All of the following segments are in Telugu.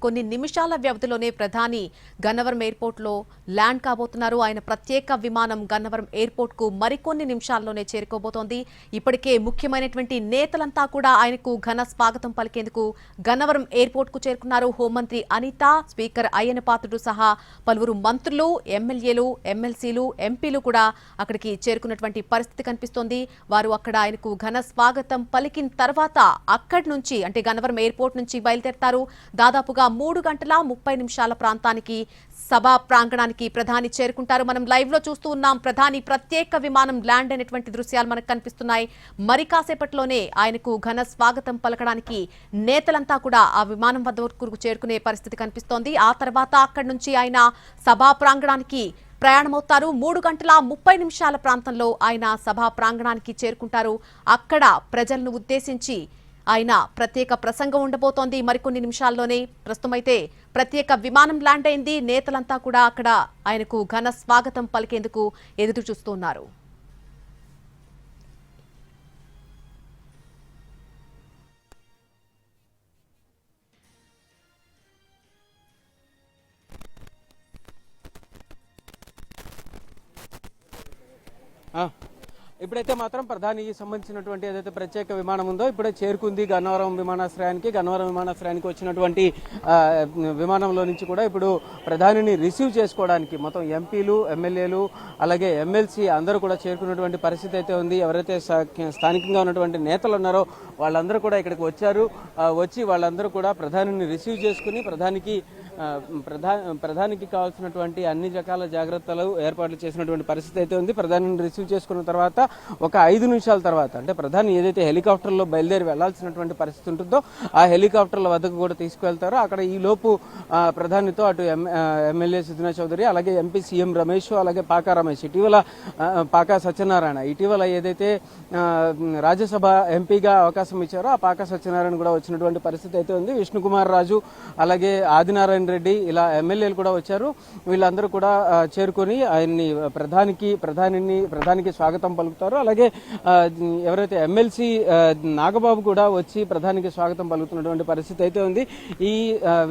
కొన్ని నిమిషాల వ్యవధిలోనే ప్రధాని గన్నవరం ఎయిర్పోర్ట్లో ల్యాండ్ కాబోతున్నారు. ఆయన ప్రత్యేక విమానం గన్నవరం ఎయిర్పోర్ట్ కు మరికొన్ని నిమిషాల్లోనే చేరుకోబోతోంది. ఇప్పటికే ముఖ్యమైనటువంటి నేతలంతా కూడా ఆయనకు ఘన స్వాగతం పలికేందుకు గన్నవరం ఎయిర్పోర్ట్ కు చేరుకున్నారు. హోంమంత్రి అనిత, స్పీకర్ అయ్యన్న పాత్రుడు సహా పలువురు మంత్రులు, ఎమ్మెల్యేలు, ఎమ్మెల్సీలు, ఎంపీలు కూడా అక్కడికి చేరుకున్నటువంటి పరిస్థితి కనిపిస్తోంది. వారు అక్కడ ఆయనకు ఘన స్వాగతం పలికిన తర్వాత అక్కడి నుంచి అంటే గన్నవరం ఎయిర్పోర్ట్ నుంచి బయలుదేరతారు. దాదాపుగా 3:30 ప్రాంతానికి సభా ప్రాంగణానికి ప్రధాని చేరుకుంటారు. మనం లైవ్ లో చూస్తూ ఉన్నాం. ప్రధాని ప్రత్యేక విమానం ల్యాండ్ అయినటువంటి దృశ్యాలు మనకు కనిపిస్తున్నాయి. మరి కాసేపట్లోనే ఆయనకు ఘన స్వాగతం పలకడానికి నేతలంతా కూడా ఆ విమానం వద్దకు చేరుకునే పరిస్థితి కనిపిస్తోంది. ఆ తర్వాత అక్కడి నుంచి ఆయన సభా ప్రాంగణానికి ప్రయాణమవుతారు. 3:30 ప్రాంతంలో ఆయన సభా ప్రాంగణానికి చేరుకుంటారు. అక్కడ ప్రజలను ఉద్దేశించి ఆయన ప్రత్యేక ప్రసంగం ఉండబోతోంది. మరికొన్ని నిమిషాల్లోనే ప్రస్తుతమైతే ప్రత్యేక విమానం ల్యాండ్ అయింది. నేతలంతా కూడా అక్కడ ఆయనకు ఘన స్వాగతం పలికేందుకు ఎదురు చూస్తున్నారు. ఇప్పుడైతే మాత్రం ప్రధానికి సంబంధించినటువంటి ఏదైతే ప్రత్యేక విమానం ఉందో ఇప్పుడే చేరుకుంది గన్నవరం విమానాశ్రయానికి. గన్నవరం విమానాశ్రయానికి వచ్చినటువంటి విమానంలో నుంచి కూడా ఇప్పుడు ప్రధానిని రిసీవ్ చేసుకోవడానికి మొత్తం ఎంపీలు, ఎమ్మెల్యేలు, అలాగే ఎమ్మెల్సీ అందరూ కూడా చేరుకున్నటువంటి పరిస్థితి అయితే ఉంది. ఎవరైతే స్థానికంగా ఉన్నటువంటి నేతలు ఉన్నారో వాళ్ళందరూ కూడా ఇక్కడికి వచ్చారు. వచ్చి వాళ్ళందరూ కూడా ప్రధానిని రిసీవ్ చేసుకుని ప్రధానికి కావాల్సినటువంటి అన్ని రకాల జాగ్రత్తలు ఏర్పాట్లు చేసినటువంటి పరిస్థితి అయితే ఉంది. ప్రధానిని రిసీవ్ చేసుకున్న తర్వాత ఒక 5 నిమిషాల తర్వాత అంటే ప్రధాని ఏదైతే హెలికాప్టర్లో బయలుదేరి వెళ్లాల్సినటువంటి పరిస్థితి ఉంటుందో ఆ హెలికాప్టర్ల వద్దకు కూడా తీసుకువెళ్తారో అక్కడ ఈ లోపు ప్రధానితో అటు ఎమ్మెల్యే సుజనా చౌదరి, అలాగే ఎంపీ సీఎం రమేష్, అలాగే పాకా రమేష్, పాకా సత్యనారాయణ ఇటీవల ఏదైతే రాజ్యసభ ఎంపీగా అవకాశం ఇచ్చారో ఆ పాకా సత్యనారాయణ కూడా వచ్చినటువంటి పరిస్థితి అయితే ఉంది. విష్ణుకుమార్ రాజు, అలాగే ఆదినారాయణ రెడ్డి ఇలా ఎమ్మెల్యేలు కూడా వచ్చారు. వీళ్ళందరూ కూడా చేరుకొని ఆయన్ని ప్రధానికి స్వాగతం పలుకుతారు. అలాగే ఎవరైతే ఎమ్మెల్సీ నాగబాబు కూడా వచ్చి ప్రధానికి స్వాగతం పలుకుతున్నటువంటి పరిస్థితి అయితే ఉంది. ఈ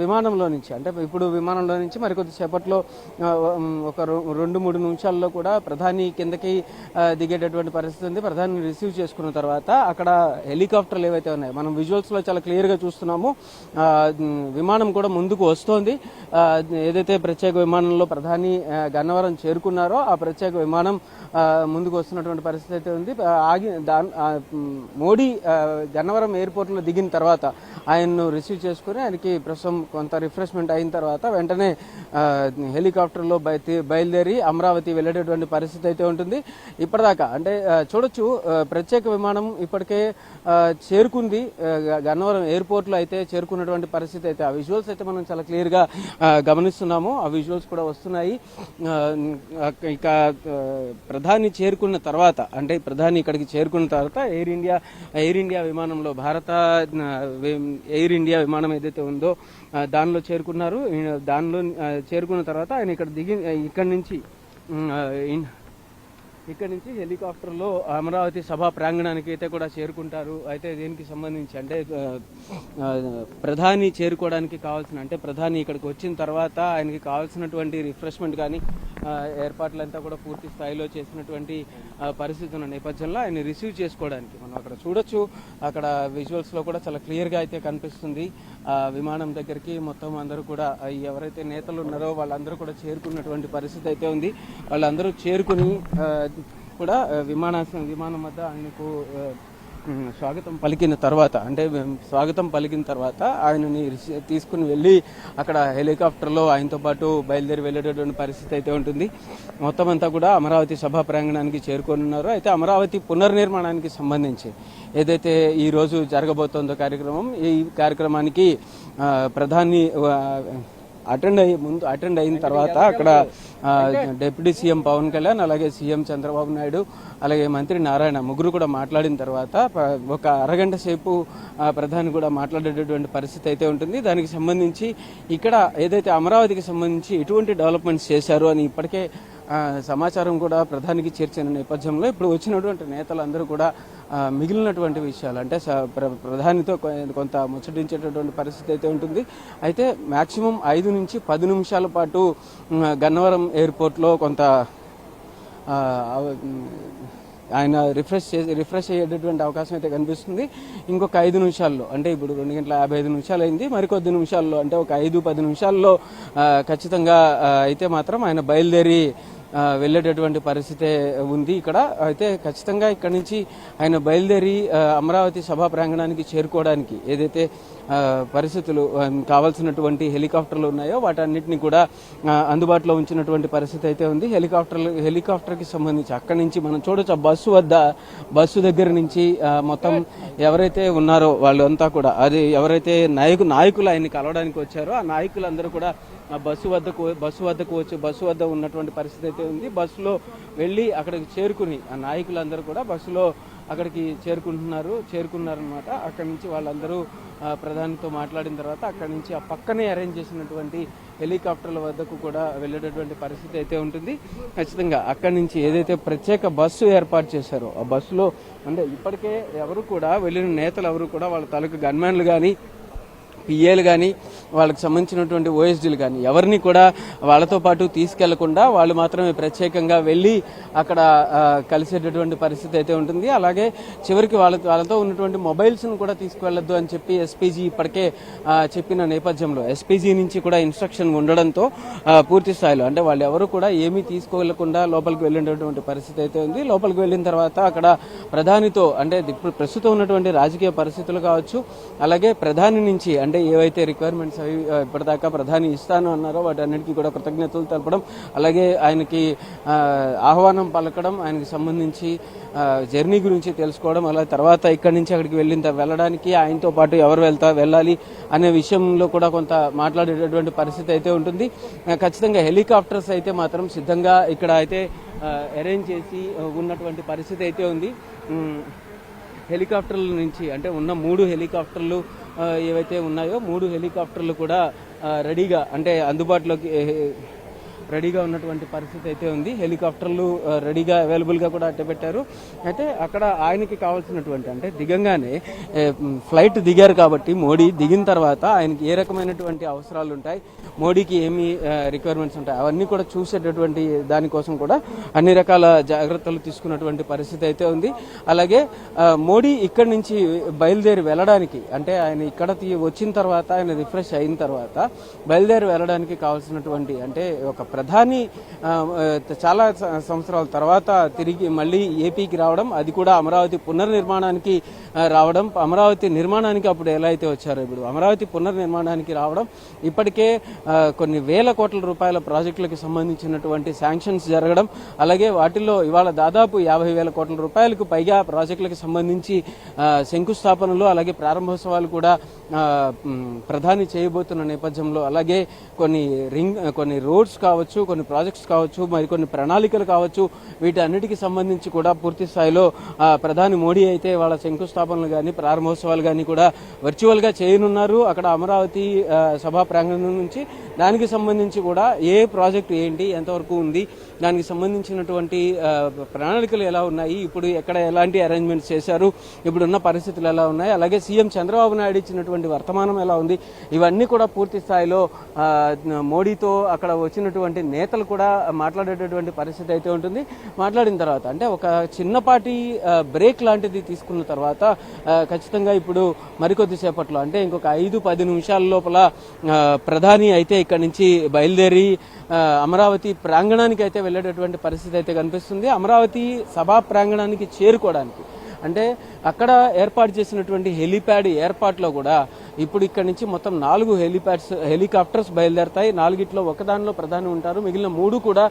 విమానంలో నుంచి అంటే ఇప్పుడు విమానంలో నుంచి మరికొద్ది సేపట్లో ఒక 2-3 నిమిషాల్లో కూడా ప్రధాని కిందకి దిగేటటువంటి పరిస్థితి ఉంది. ప్రధాని రిసీవ్ చేసుకున్న తర్వాత అక్కడ హెలికాప్టర్లు ఏవైతే ఉన్నాయో మనం విజువల్స్ లో చాలా క్లియర్ గా చూస్తున్నాము. విమానం కూడా ముందుకు వస్తోంది. ఏదైతే ప్రత్యేక విమానంలో ప్రధాని గన్నవరం చేరుకున్నారో ఆ ప్రత్యేక విమానం ముందుకు వస్తున్నటువంటి పరిస్థితి అయితే ఉంది. మోడీ గన్నవరం ఎయిర్పోర్ట్ లో దిగిన తర్వాత ఆయన్ను రిసీవ్ చేసుకుని ఆయనకి ప్రస్తుతం కొంత రిఫ్రెష్మెంట్ అయిన తర్వాత వెంటనే హెలికాప్టర్లో బయలుదేరి అమరావతి వెళ్ళేటటువంటి పరిస్థితి అయితే ఉంటుంది. ఇప్పటిదాకా అంటే చూడొచ్చు ప్రత్యేక విమానం ఇప్పటికే చేరుకుంది. గన్నవరం ఎయిర్పోర్ట్ లో అయితే చేరుకున్నటువంటి పరిస్థితి అయితే ఆ విజువల్స్ అయితే మనం చాలా క్లియర్ గా గమనిస్తున్నాము. ఆ విజువల్స్ కూడా వస్తున్నాయి. ఇక ప్రధాని చేరుకున్న తర్వాత అంటే ప్రధాని ఇక్కడికి చేరుకున్న తర్వాత ఎయిర్ ఇండియా విమానంలో భారత ఎయిర్ ఇండియా విమానం ఏదైతే ఉందో దానిలో చేరుకున్నారు. దానిలో చేరుకున్న తర్వాత ఆయన ఇక్కడ నుంచి హెలికాప్టర్లో అమరావతి సభా ప్రాంగణానికి అయితే కూడా చేరుకుంటారు. అయితే దీనికి సంబంధించి అంటే ప్రధాని చేరుకోవడానికి కావాల్సిన అంటే ప్రధాని ఇక్కడికి వచ్చిన తర్వాత ఆయనకి కావాల్సినటువంటి రిఫ్రెష్మెంట్ కానీ ఏర్పాట్లంతా కూడా పూర్తి స్థాయిలో చేసినటువంటి పరిస్థితి ఉన్న నేపథ్యంలో ఆయన రిసీవ్ చేసుకోవడానికి మనం అక్కడ చూడొచ్చు. అక్కడ విజువల్స్ లో కూడా చాలా క్లియర్ గా అయితే కనిపిస్తుంది. విమానం దగ్గరికి మొత్తం అందరూ కూడా ఎవరైతే నేతలు ఉన్నారో వాళ్ళందరూ కూడా చేరుకున్నటువంటి పరిస్థితి అయితే ఉంది. వాళ్ళందరూ చేరుకుని కూడా విమానం వద్ద ఆయనకు స్వాగతం పలికిన తర్వాత ఆయనని తీసుకుని వెళ్ళి అక్కడ హెలికాప్టర్లో ఆయనతో పాటు బయలుదేరి వెళ్ళేటటువంటి పరిస్థితి అయితే ఉంటుంది. మొత్తం అంతా కూడా అమరావతి సభా ప్రాంగణానికి చేరుకోనున్నారు. అయితే అమరావతి పునర్నిర్మాణానికి సంబంధించి ఏదైతే ఈ రోజు జరగబోతోందో కార్యక్రమం, ఈ కార్యక్రమానికి ప్రధాని అటెండ్ అయిన తర్వాత అక్కడ డిప్యూటీ సీఎం పవన్ కళ్యాణ్, అలాగే సీఎం చంద్రబాబు నాయుడు, అలాగే మంత్రి నారాయణ ముగ్గురు కూడా మాట్లాడిన తర్వాత ఒక అరగంట సేపు ప్రధాని కూడా మాట్లాడేటటువంటి పరిస్థితి అయితే ఉంటుంది. దానికి సంబంధించి ఇక్కడ ఏదైతే అమరావతికి సంబంధించి ఎటువంటి డెవలప్మెంట్స్ చేశారు అని ఇప్పటికే సమాచారం కూడా ప్రధానికి చేర్చిన నేపథ్యంలో ఇప్పుడు వచ్చినటువంటి నేతలందరూ కూడా మిగిలినటువంటి విషయాలు అంటే ప్రధానితో కొంత ముచ్చటించేటటువంటి పరిస్థితి అయితే ఉంటుంది. అయితే మ్యాక్సిమం 5 నుంచి 10 నిమిషాల పాటు గన్నవరం ఎయిర్పోర్ట్లో కొంత ఆయన రిఫ్రెష్ అయ్యేటటువంటి అవకాశం అయితే కనిపిస్తుంది. ఇంకొక 5 నిమిషాల్లో అంటే ఇప్పుడు 2:55 అయింది. మరికొద్ది నిమిషాల్లో అంటే ఒక 5-10 నిమిషాల్లో ఖచ్చితంగా అయితే మాత్రం ఆయన బయలుదేరి వెళ్ళేటటువంటి పరిస్థితే ఉంది ఇక్కడ. అయితే ఖచ్చితంగా ఇక్కడి నుంచి ఆయన బయలుదేరి అమరావతి సభా ప్రాంగణానికి చేరుకోవడానికి ఏదైతే పరిస్థితులు కావాల్సినటువంటి హెలికాప్టర్లు ఉన్నాయో వాటన్నిటిని కూడా అందుబాటులో ఉంచినటువంటి పరిస్థితి అయితే ఉంది. హెలికాప్టర్కి సంబంధించి అక్కడి నుంచి మనం చూడొచ్చు బస్సు దగ్గర నుంచి మొత్తం ఎవరైతే ఉన్నారో వాళ్ళంతా కూడా అది ఎవరైతే నాయకులు ఆయన్ని కలవడానికి వచ్చారో ఆ నాయకులందరూ కూడా బస్సు వద్ద ఉన్నటువంటి పరిస్థితి అయితే ఉంది. బస్సులో వెళ్ళి అక్కడికి చేరుకుని ఆ నాయకులందరూ కూడా బస్సులో అక్కడికి చేరుకున్నారనమాట. అక్కడి నుంచి వాళ్ళందరూ ప్రధానితో మాట్లాడిన తర్వాత అక్కడి నుంచి ఆ పక్కనే అరేంజ్ చేసినటువంటి హెలికాప్టర్ల వద్దకు కూడా వెళ్ళేటటువంటి పరిస్థితి అయితే ఉంటుంది. ఖచ్చితంగా అక్కడి నుంచి ఏదైతే ప్రత్యేక బస్సు ఏర్పాటు చేశారో ఆ బస్సులో అంటే ఇప్పటికే ఎవరు కూడా వెళ్ళిన నేతలు ఎవరు కూడా వాళ్ళ తాలూకు గన్మ్యాన్లు కానీ పిఏలు కానీ వాళ్ళకి సంబంధించినటువంటి ఓఎస్డీలు కానీ ఎవరిని కూడా వాళ్ళతో పాటు తీసుకెళ్లకుండా వాళ్ళు మాత్రమే ప్రత్యేకంగా వెళ్ళి అక్కడ కలిసేటటువంటి పరిస్థితి అయితే ఉంటుంది. అలాగే చివరికి వాళ్ళతో ఉన్నటువంటి మొబైల్స్ను కూడా తీసుకువెళ్ళొద్దు అని చెప్పి ఎస్పీజీ ఇప్పటికే చెప్పిన నేపథ్యంలో ఎస్పీజీ నుంచి కూడా ఇన్స్ట్రక్షన్ ఉండడంతో పూర్తి స్థాయిలో అంటే వాళ్ళు ఎవరు కూడా ఏమీ తీసుకువెళ్లకుండా లోపలికి వెళ్ళినటువంటి పరిస్థితి అయితే ఉంది. లోపలికి వెళ్ళిన తర్వాత అక్కడ ప్రధానితో అంటే ఇప్పుడు ప్రస్తుతం ఉన్నటువంటి రాజకీయ పరిస్థితులు కావచ్చు అలాగే ప్రధాని నుంచి అంటే ఏవైతే రిక్వైర్మెంట్స్ అవి ఇప్పటిదాకా ప్రధాని ఇస్తాను అన్నారో వాటన్నిటికీ కూడా కృతజ్ఞతలు తెలపడం అలాగే ఆయనకి ఆహ్వానం పలకడం ఆయనకి సంబంధించి జర్నీ గురించి తెలుసుకోవడం అలా తర్వాత ఇక్కడి నుంచి అక్కడికి వెళ్ళడానికి ఆయనతో పాటు ఎవరు వెళ్ళాలి అనే విషయంలో కూడా కొంత మాట్లాడేటటువంటి పరిస్థితి అయితే ఉంటుంది. ఖచ్చితంగా హెలికాప్టర్స్ అయితే మాత్రం సిద్ధంగా ఇక్కడ అయితే అరేంజ్ చేసి ఉన్నటువంటి పరిస్థితి అయితే ఉంది. హెలికాప్టర్ల నుంచి అంటే ఉన్న 3 హెలికాప్టర్లు ఏవైతే ఉన్నాయో 3 హెలికాప్టర్లు కూడా రెడీగా అంటే అందుబాటులోకి రెడీగా ఉన్నటువంటి పరిస్థితి అయితే ఉంది. హెలికాప్టర్లు రెడీగా అవైలబుల్గా కూడా అట్టబెట్టారు. అయితే అక్కడ ఆయనకి కావాల్సినటువంటి అంటే దిగంగానే ఫ్లైట్ దిగారు కాబట్టి మోడీ దిగిన తర్వాత ఆయనకి ఏ రకమైనటువంటి అవసరాలు ఉంటాయి మోడీకి ఏమి రిక్వైర్మెంట్స్ ఉంటాయి అవన్నీ కూడా చూసేటటువంటి దానికోసం కూడా అన్ని రకాల జాగ్రత్తలు తీసుకున్నటువంటి పరిస్థితి అయితే ఉంది. అలాగే మోడీ ఇక్కడి నుంచి బయలుదేరి వెళ్ళడానికి అంటే ఆయన ఇక్కడ వచ్చిన తర్వాత ఆయన రిఫ్రెష్ అయిన తర్వాత బయలుదేరి వెళ్ళడానికి కావాల్సినటువంటి అంటే ఒక ప్రధాని చాలా సంవత్సరాల తర్వాత తిరిగి మళ్ళీ ఏపీకి రావడం అది కూడా అమరావతి పునర్నిర్మాణానికి రావడం అమరావతి నిర్మాణానికి అప్పుడు ఎలా అయితే వచ్చారో ఇప్పుడు అమరావతి పునర్నిర్మాణానికి రావడం ఇప్పటికే కొన్ని వేల కోట్ల రూపాయల ప్రాజెక్టులకు సంబంధించినటువంటి శాంక్షన్స్ జరగడం అలాగే వాటిల్లో ఇవాళ దాదాపు 50,000 కోట్ల రూపాయలకు పైగా ప్రాజెక్టులకు సంబంధించి శంకుస్థాపనలు అలాగే ప్రారంభోత్సవాలు కూడా ప్రధాని చేయబోతున్న నేపథ్యంలో అలాగే కొన్ని రోడ్స్ కావచ్చు కొన్ని ప్రాజెక్ట్స్ కావచ్చు మరికొన్ని ప్రణాళికలు కావచ్చు వీటన్నిటికీ సంబంధించి కూడా పూర్తి స్థాయిలో ప్రధాని మోడీ అయితే వాళ్ళ శంకుస్థాపనలు కానీ ప్రారంభోత్సవాలు కానీ కూడా వర్చువల్గా చేయనున్నారు. అక్కడ అమరావతి సభా ప్రాంగణం నుంచి దానికి సంబంధించి కూడా ఏ ప్రాజెక్టు ఏంటి ఎంతవరకు ఉంది దానికి సంబంధించినటువంటి ప్రణాళికలు ఎలా ఉన్నాయి ఇప్పుడు ఎక్కడ ఎలాంటి అరేంజ్మెంట్స్ చేశారు ఇప్పుడున్న పరిస్థితులు ఎలా ఉన్నాయి అలాగే సీఎం చంద్రబాబు నాయుడు ఇచ్చినటువంటి వర్తమానం ఎలా ఉంది ఇవన్నీ కూడా పూర్తి స్థాయిలో మోడీతో అక్కడ వచ్చినటువంటి నేతలు కూడా మాట్లాడేటటువంటి పరిస్థితి అయితే ఉంటుంది. మాట్లాడిన తర్వాత అంటే ఒక చిన్నపాటి బ్రేక్ లాంటిది తీసుకున్న తర్వాత ఖచ్చితంగా ఇప్పుడు మరికొద్ది సేపట్లో అంటే ఇంకొక 5-10 నిమిషాల లోపల ప్రధాని అయితే ఇక్కడి నుంచి బయలుదేరి అమరావతి ప్రాంగణానికి అయితే వెళ్ళేటటువంటి పరిస్థితి అయితే కనిపిస్తుంది. అమరావతి సభా ప్రాంగణానికి చేరుకోవడానికి అంటే అక్కడ ఏర్పాటు చేసినటువంటి హెలిప్యాడ్ ఏర్పాట్లో కూడా ఇప్పుడు ఇక్కడ నుంచి మొత్తం 4 హెలికాప్టర్స్ బయలుదేరతాయి. 4గిట్లో ఒకదానిలో ప్రధాని ఉంటారు. మిగిలిన 3 కూడా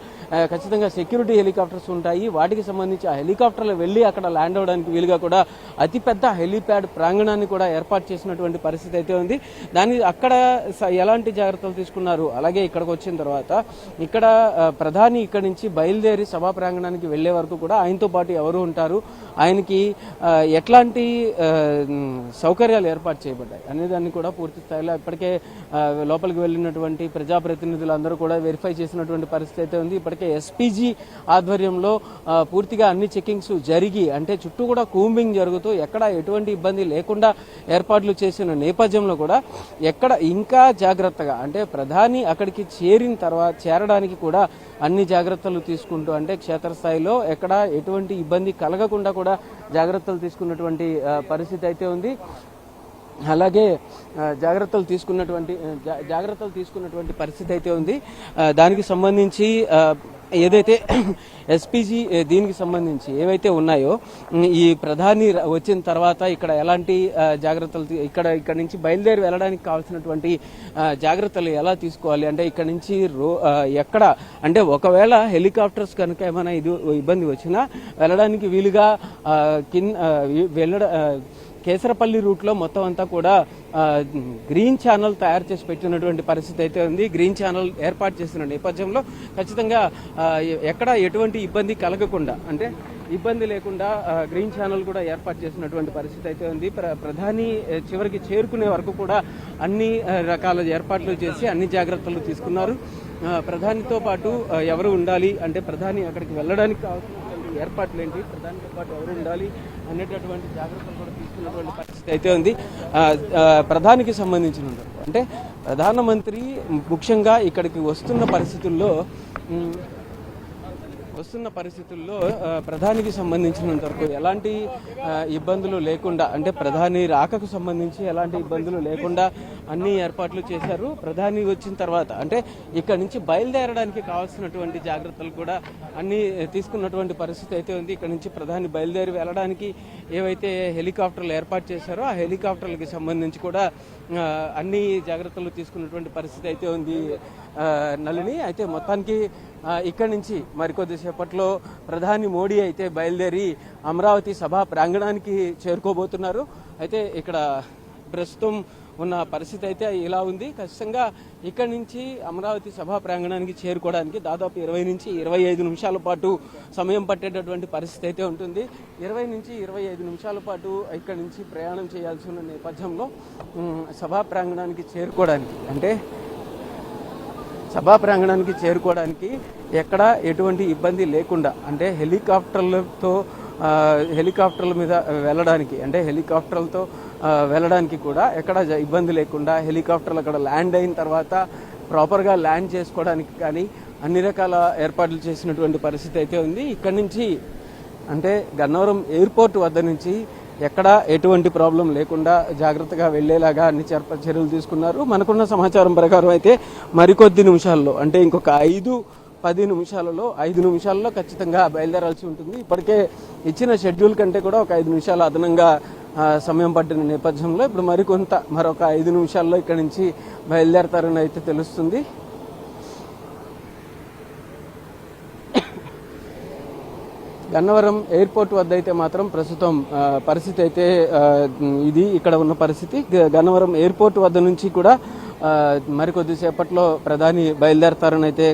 ఖచ్చితంగా సెక్యూరిటీ హెలికాప్టర్స్ ఉంటాయి. వాటికి సంబంధించి ఆ హెలికాప్టర్లు వెళ్ళి అక్కడ ల్యాండ్ అవడానికి వీలుగా కూడా అతిపెద్ద హెలిప్యాడ్ ప్రాంగణాన్ని కూడా ఏర్పాటు చేసినటువంటి పరిస్థితి అయితే ఉంది. అక్కడ ఎలాంటి జాగ్రత్తలు తీసుకున్నారు అలాగే ఇక్కడికి వచ్చిన తర్వాత ఇక్కడ ప్రధాని ఇక్కడి నుంచి బయలుదేరి సభా ప్రాంగణానికి వెళ్లే వరకు కూడా ఆయనతో పాటు ఎవరు ఉంటారు ఆయనకి ఎట్లాంటి సౌకర్యాలు ఏర్పాటు చేయబడ్డాయి అనేదాన్ని కూడా పూర్తి స్థాయిలో ఇప్పటికే లోపలికి వెళ్ళినటువంటి ప్రజాప్రతినిధులు అందరూ కూడా వెరిఫై చేసినటువంటి పరిస్థితి అయితే ఉంది. ఇప్పటికే ఎస్పీజీ ఆధ్వర్యంలో పూర్తిగా అన్ని చెకింగ్స్ జరిగి అంటే చుట్టూ కూడా కూంబింగ్ జరుగుతూ ఎక్కడ ఎటువంటి ఇబ్బంది లేకుండా ఏర్పాట్లు చేసిన నేపథ్యంలో కూడా ఎక్కడ ఇంకా జాగ్రత్తగా అంటే ప్రధాని అక్కడికి చేరడానికి కూడా అన్ని జాగ్రత్తలు తీసుకుంటూ అంటే క్షేత్రస్థాయిలో ఎక్కడ ఎటువంటి ఇబ్బంది కలగకుండా కూడా జాగ్రత్తలు తీసుకున్నటువంటి పరిస్థితి అయితే ఉంది. అలాగే జాగ్రత్తలు తీసుకున్నటువంటి పరిస్థితి అయితే ఉంది. దానికి సంబంధించి ఏదైతే ఎస్పీజీ దీనికి సంబంధించి ఏవైతే ఉన్నాయో ఈ ప్రధాని వచ్చిన తర్వాత ఇక్కడ ఎలాంటి జాగ్రత్తలు ఇక్కడ నుంచి బయలుదేరి వెళ్ళడానికి కావాల్సినటువంటి జాగ్రత్తలు ఎలా తీసుకోవాలి అంటే ఇక్కడ నుంచి ఎక్కడ అంటే ఒకవేళ హెలికాప్టర్స్ కనుక ఏమైనా ఇబ్బంది వచ్చినా వెళ్ళడానికి వీలుగా కేసరపల్లి రూట్లో మొత్తం అంతా కూడా గ్రీన్ ఛానల్ తయారు చేసి పెట్టినటువంటి పరిస్థితి అయితే ఉంది. గ్రీన్ ఛానల్ ఏర్పాటు చేసిన నేపథ్యంలో ఖచ్చితంగా ఎక్కడ ఎటువంటి ఇబ్బంది కలగకుండా అంటే ఇబ్బంది లేకుండా గ్రీన్ ఛానల్ కూడా ఏర్పాటు చేసినటువంటి పరిస్థితి అయితే ఉంది. ప్రధాని చివరికి చేరుకునే వరకు కూడా అన్ని రకాల ఏర్పాట్లు చేసి అన్ని జాగ్రత్తలు తీసుకున్నారు. ప్రధానితో పాటు ఎవరు ఉండాలి అంటే ప్రధాని అక్కడికి వెళ్ళడానికి కావాల్సిన ఏర్పాట్లు ఏంటి, ప్రధానితో పాటు ఎవరు ఉండాలి అనేటటువంటి జాగ్రత్తలు కూడా తీసుకున్నటువంటి పరిస్థితి అయితే ఉంది. ప్రధానికి సంబంధించిన అంటే ప్రధానమంత్రి ముఖ్యంగా ఇక్కడికి వస్తున్న పరిస్థితుల్లో ప్రధానికి సంబంధించినంత వరకు ఎలాంటి ఇబ్బందులు లేకుండా అంటే ప్రధాని రాకకు సంబంధించి ఎలాంటి ఇబ్బందులు లేకుండా అన్ని ఏర్పాట్లు చేశారు. ప్రధాని వచ్చిన తర్వాత అంటే ఇక్కడ నుంచి బయలుదేరడానికి కావాల్సినటువంటి జాగ్రత్తలు కూడా అన్ని తీసుకున్నటువంటి పరిస్థితి అయితే ఉంది. ఇక్కడ నుంచి ప్రధాని బయలుదేరి వెళ్ళడానికి ఏవైతే హెలికాప్టర్లు ఏర్పాటు చేశారో ఆ హెలికాప్టర్లకి సంబంధించి కూడా అన్ని జాగ్రత్తలు తీసుకున్నటువంటి పరిస్థితి అయితే ఉంది నళిని. అయితే మొత్తానికి ఇక్కడి నుంచి మరికొద్దిసేపట్లో ప్రధాని మోడీ అయితే బయలుదేరి అమరావతి సభా ప్రాంగణానికి చేరుకోబోతున్నారు. అయితే ఇక్కడ ప్రస్తుతం ఉన్న పరిస్థితి అయితే ఇలా ఉంది. ఖచ్చితంగా ఇక్కడి నుంచి అమరావతి సభా ప్రాంగణానికి చేరుకోవడానికి దాదాపు 20 నుంచి 25 నిమిషాల పాటు సమయం పట్టేటటువంటి పరిస్థితి అయితే ఉంటుంది. 20 నుంచి 25 నిమిషాల పాటు ఇక్కడి నుంచి ప్రయాణం చేయాల్సి ఉన్న నేపథ్యంలో సభా ప్రాంగణానికి చేరుకోవడానికి ఎక్కడ ఎటువంటి ఇబ్బంది లేకుండా అంటే హెలికాప్టర్ల మీద వెళ్ళడానికి అంటే హెలికాప్టర్లతో వెళ్ళడానికి కూడా ఎక్కడ ఇబ్బంది లేకుండా హెలికాప్టర్లు అక్కడ ల్యాండ్ అయిన తర్వాత ప్రాపర్గా ల్యాండ్ చేసుకోవడానికి కానీ అన్ని రకాల ఏర్పాట్లు చేసినటువంటి పరిస్థితి అయితే ఉంది. ఇక్కడి నుంచి అంటే గన్నవరం ఎయిర్పోర్ట్ వద్ద నుంచి ఎక్కడ ఎటువంటి ప్రాబ్లం లేకుండా జాగ్రత్తగా వెళ్లేలాగా అన్ని చర్యలు తీసుకున్నారు. మనకున్న సమాచారం ప్రకారం అయితే మరికొద్ది నిమిషాల్లో అంటే ఇంకొక 5-10 నిమిషాలలో ఖచ్చితంగా బయలుదేరాల్సి ఉంటుంది. ఇప్పటికే ఇచ్చిన షెడ్యూల్ కంటే కూడా ఒక 5 నిమిషాలు అదనంగా సమయం పట్టిన నేపథ్యంలో ఇప్పుడు మరొక 5 నిమిషాల్లో ఇక్కడ నుంచి బయలుదేరతారని అయితే తెలుస్తుంది. గన్నవరం ఎయిర్పోర్ట్ వద్ద అయితే మాత్రం ప్రస్తుతం పరిస్థితి అయితే ఇది ఇక్కడ ఉన్న పరిస్థితి. గన్నవరం ఎయిర్పోర్ట్ వద్ద నుంచి కూడా మరికొద్దిసేపట్లో ప్రధాని బయలుదేరతారని అయితే